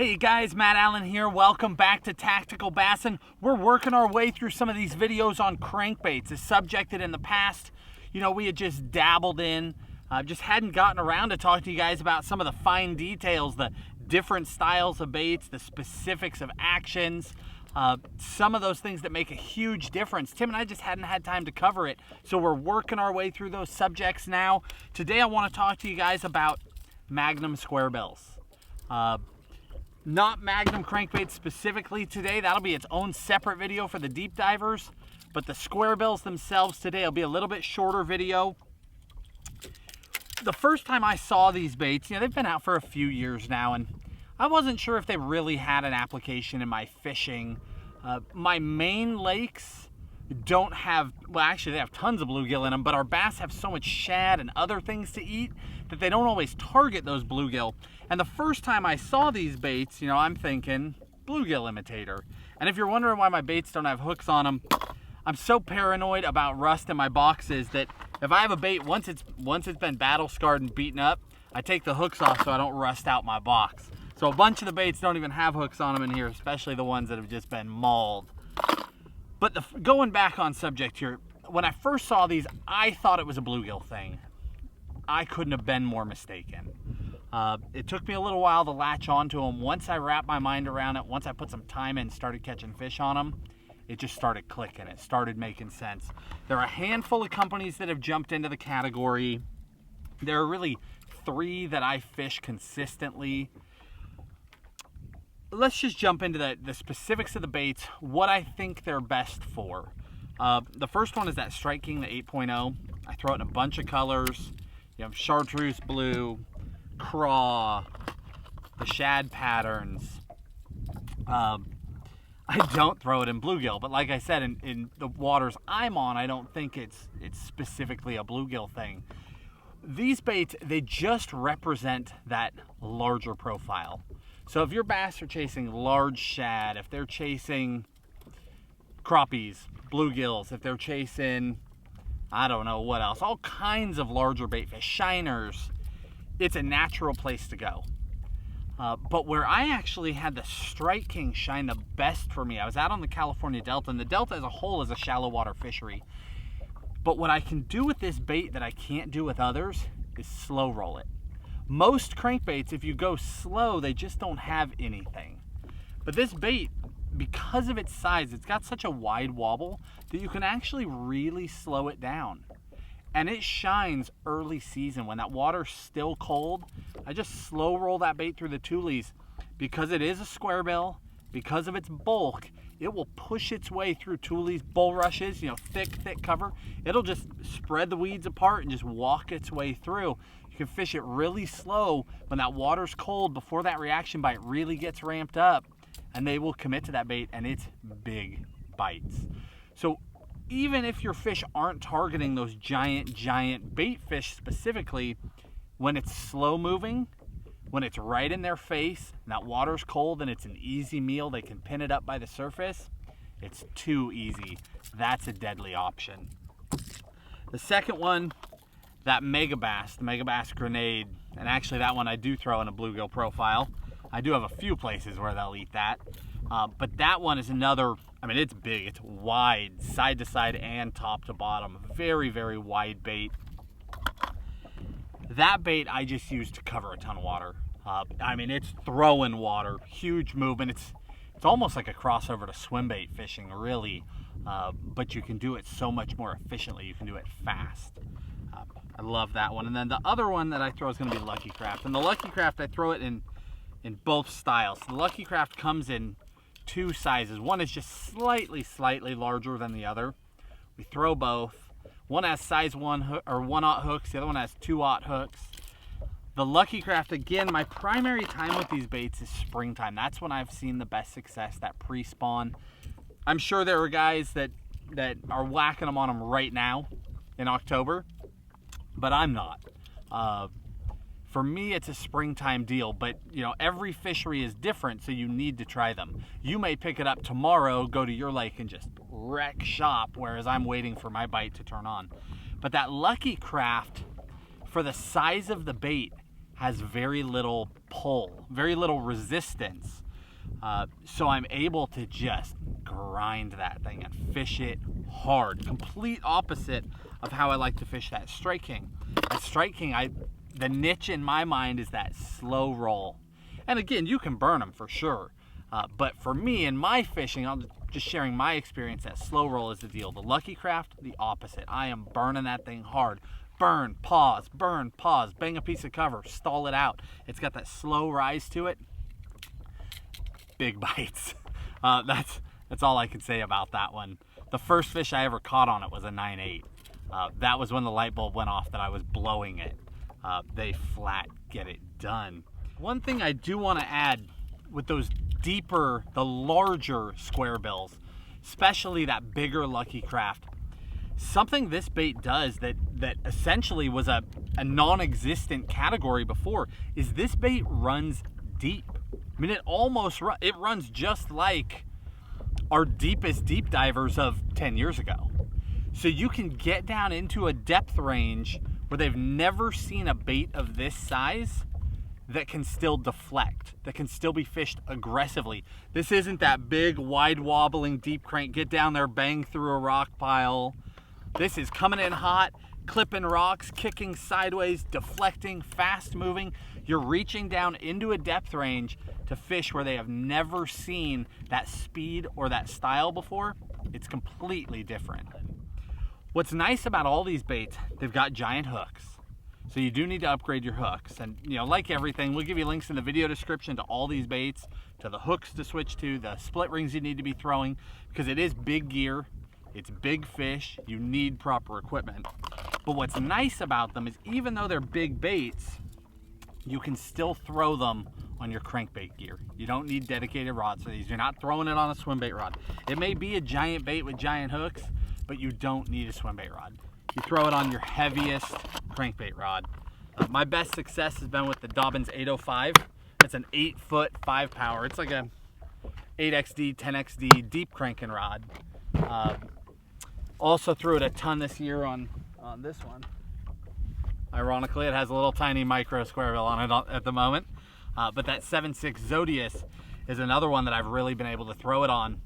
Hey guys, Matt Allen here. Welcome back to Tactical Bassin. We're working our way through some of these videos on crankbaits, a subject that in the past, we had just dabbled in. Just hadn't gotten around to talk to you guys about some of the fine details, the different styles of baits, the specifics of actions, some of those things that make a huge difference. Tim and I just hadn't had time to cover it, so we're working our way through those subjects now. Today I want to talk to you guys about Magnum Squarebills. Not Magnum crankbaits specifically today. That'll be its own separate video for the deep divers. But the Squarebills themselves today will be a little bit shorter video. The first time I saw these baits, they've been out for a few years now, and I wasn't sure if they really had an application in my fishing. My main lakes don't have, well, actually they have tons of bluegill in them, but our bass have so much shad and other things to eat that they don't always target those bluegill. And the first time I saw these baits, I'm thinking bluegill imitator. And if you're wondering why my baits don't have hooks on them, I'm so paranoid about rust in my boxes that if I have a bait, once it's been battle scarred and beaten up, I take the hooks off so I don't rust out my box. So a bunch of the baits don't even have hooks on them in here, especially the ones that have just been mauled. But going back on subject here, when I first saw these, I thought it was a bluegill thing. I couldn't have been more mistaken. It took me a little while to latch onto them. Once I wrapped my mind around it, once I put some time in and started catching fish on them, it just started clicking. It started making sense. There are a handful of companies that have jumped into the category. There are really 3 that I fish consistently. Let's just jump into the specifics of the baits, what I think they're best for. The first one is that Strike King, the 8.0. I throw it in a bunch of colors. You have chartreuse blue, craw, the shad patterns. I don't throw it in bluegill, but like I said, in the waters I'm on, I don't think it's specifically a bluegill thing. These baits, they just represent that larger profile. So if your bass are chasing large shad, if they're chasing crappies, bluegills, if they're chasing, I don't know what else, all kinds of larger bait fish, shiners, it's a natural place to go. But where I actually had the Strike King shine the best for me, I was out on the California Delta, and the Delta as a whole is a shallow water fishery. But what I can do with this bait that I can't do with others is slow roll it. Most crankbaits, if you go slow, they just don't have anything. But this bait, because of its size, it's got such a wide wobble that you can actually really slow it down. And it shines early season when that water's still cold. I just slow roll that bait through the tulies. Because it is a squarebill, because of its bulk, it will push its way through tulies, bulrushes, thick cover. It'll just spread the weeds apart and just walk its way through. You can fish it really slow when that water's cold before that reaction bite really gets ramped up, and they will commit to that bait, and it's big bites. So even if your fish aren't targeting those giant bait fish specifically, when it's slow moving, when it's right in their face, and that water's cold and it's an easy meal, they can pin it up by the surface, it's too easy. That's a deadly option. The second one, that Megabass, the Megabass Grenade, and actually that one I do throw in a bluegill profile. I do have a few places where they'll eat that. But that one is another, it's big, it's wide, side to side and top to bottom. Very, very wide bait. That bait I just use to cover a ton of water. It's throwing water, huge movement. It's almost like a crossover to swim bait fishing, really. But you can do it so much more efficiently. You can do it fast. I love that one. And then the other one that I throw is going to be Lucky Craft. And the Lucky Craft, I throw it in both styles. The Lucky Craft comes in 2 sizes. One is just slightly larger than the other. We throw both. One has size 1 or 1/0 hooks. The other one has 2/0 hooks. The Lucky Craft, again, my primary time with these baits is springtime. That's when I've seen the best success, that pre-spawn. I'm sure there are guys that are whacking them on them right now in October, but I'm not. For me, it's a springtime deal, but every fishery is different, so you need to try them. You may pick it up tomorrow, go to your lake and just wreck shop, whereas I'm waiting for my bite to turn on. But that Lucky Craft, for the size of the bait, has very little pull, very little resistance. So I'm able to just grind that thing and fish it hard. Complete opposite of how I like to fish that Strike King. At Strike King, the niche in my mind is that slow roll. And again, you can burn them for sure. But for me, in my fishing, I'm just sharing my experience, that slow roll is the deal. The Lucky Craft, the opposite. I am burning that thing hard. Burn, pause, bang a piece of cover, stall it out. It's got that slow rise to it. Big bites. That's all I can say about that one. The first fish I ever caught on it was a 9/8. That was when the light bulb went off that I was blowing it. They flat get it done. One thing I do want to add with those deeper, the larger Squarebills, especially that bigger Lucky Craft, something this bait does that essentially was a non-existent category before is this bait runs deep. I mean, it runs just like our deepest deep divers of 10 years ago. So you can get down into a depth range where they've never seen a bait of this size that can still deflect, that can still be fished aggressively. This isn't that big, wide wobbling deep crank, get down there, bang through a rock pile. This is coming in hot, clipping rocks, kicking sideways, deflecting, fast moving. You're reaching down into a depth range to fish where they have never seen that speed or that style before. It's completely different. What's nice about all these baits, they've got giant hooks. So you do need to upgrade your hooks. And like everything, we'll give you links in the video description to all these baits, to the hooks to switch to, the split rings you need to be throwing, because it is big gear, it's big fish, you need proper equipment. But what's nice about them is even though they're big baits, you can still throw them on your crankbait gear. You don't need dedicated rods for these. You're not throwing it on a swim bait rod. It may be a giant bait with giant hooks, but you don't need a swim bait rod. You throw it on your heaviest crankbait rod. My best success has been with the Dobbins 805. It's an 8-foot 5-power. It's like a 8XD, 10XD deep cranking rod. Also threw it a ton this year on this one. Ironically, it has a little tiny micro Squarebill on it at the moment. But that 7.6 Zodius is another one that I've really been able to throw it on.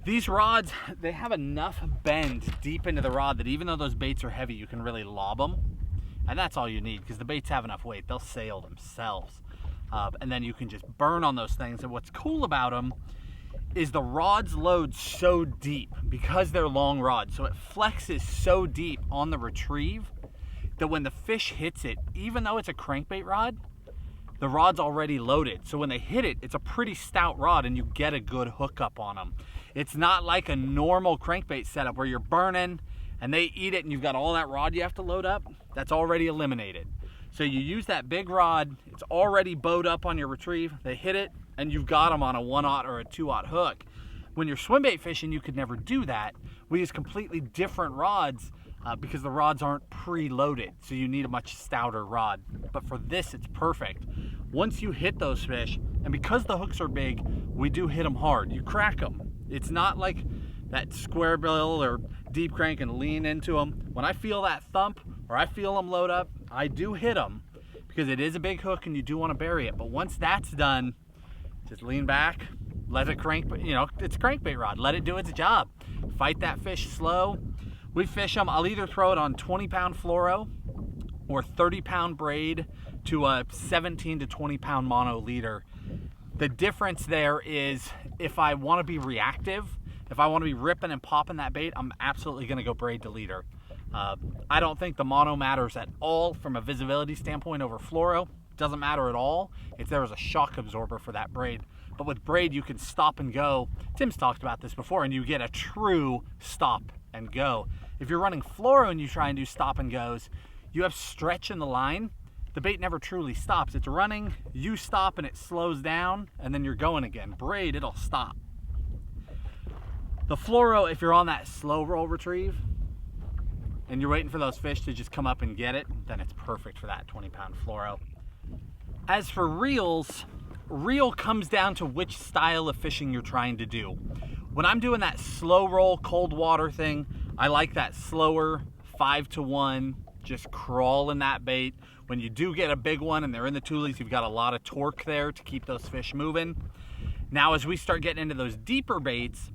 These rods, they have enough bend deep into the rod that even though those baits are heavy, you can really lob them. And that's all you need, because the baits have enough weight. They'll sail themselves. And then you can just burn on those things. And what's cool about them is the rods load so deep because they're long rods. So it flexes so deep on the retrieve that when the fish hits it, even though it's a crankbait rod, the rod's already loaded. So when they hit it, it's a pretty stout rod and you get a good hookup on them. It's not like a normal crankbait setup where you're burning and they eat it and you've got all that rod you have to load up. That's already eliminated. So you use that big rod, it's already bowed up on your retrieve, they hit it, and you've got them on a 1/0 or a 2/0 hook. When you're swim bait fishing, you could never do that. We use completely different rods because the rods aren't pre-loaded, so you need a much stouter rod. But for this, it's perfect. Once you hit those fish, and because the hooks are big, we do hit them hard. You crack them. It's not like that Squarebill or deep crank and lean into them. When I feel that thump or I feel them load up, I do hit them because it is a big hook and you do want to bury it. But once that's done, just lean back, let it crank, it's a crankbait rod. Let it do its job. Fight that fish slow. We fish them, I'll either throw it on 20-pound fluoro or 30-pound braid to a 17 to 20-pound mono leader. The difference there is if I want to be reactive, if I want to be ripping and popping that bait, I'm absolutely going to go braid to leader. I don't think the mono matters at all from a visibility standpoint over fluoro. Doesn't matter at all if there was a shock absorber for that braid. But with braid, you can stop and go. Tim's talked about this before, and you get a true stop and go. If you're running fluoro and you try and do stop and goes, you have stretch in the line. The bait never truly stops. It's running, you stop and it slows down, and then you're going again. Braid, it'll stop. The fluoro, if you're on that slow roll retrieve and you're waiting for those fish to just come up and get it, then it's perfect for that 20-pound fluoro. As for reels, reel comes down to which style of fishing you're trying to do. When I'm doing that slow roll cold water thing, I like that slower 5-to-1 just crawl in that bait. When you do get a big one and they're in the tulies, you've got a lot of torque there to keep those fish moving. Now, as we start getting into those deeper baits,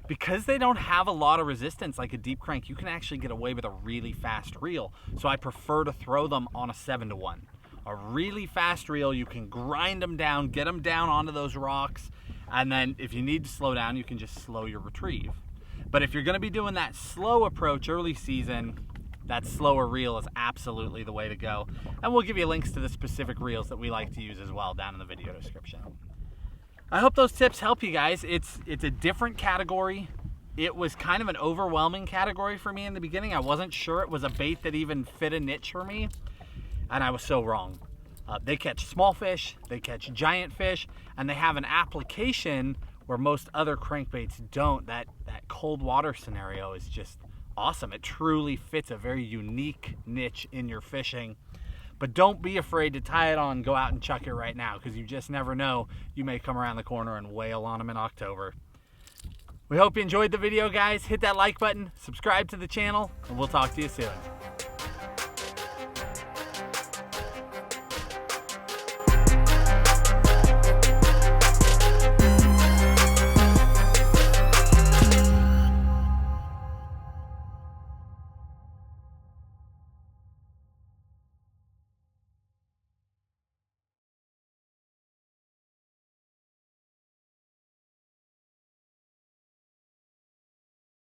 because they don't have a lot of resistance like a deep crank, you can actually get away with a really fast reel. So I prefer to throw them on a 7-to-1. A really fast reel, you can grind them down, get them down onto those rocks, and then if you need to slow down, you can just slow your retrieve. But if you're gonna be doing that slow approach early season, that slower reel is absolutely the way to go. And we'll give you links to the specific reels that we like to use as well down in the video description. I hope those tips help you guys. It's a different category. It was kind of an overwhelming category for me in the beginning. I wasn't sure it was a bait that even fit a niche for me, and I was so wrong. They catch small fish, they catch giant fish, and they have an application where most other crankbaits don't. That cold water scenario is just awesome. It truly fits a very unique niche in your fishing. But don't be afraid to tie it on, go out and chuck it right now, because you just never know. You may come around the corner and wail on them in October. We hope you enjoyed the video, guys. Hit that like button, subscribe to the channel, and we'll talk to you soon.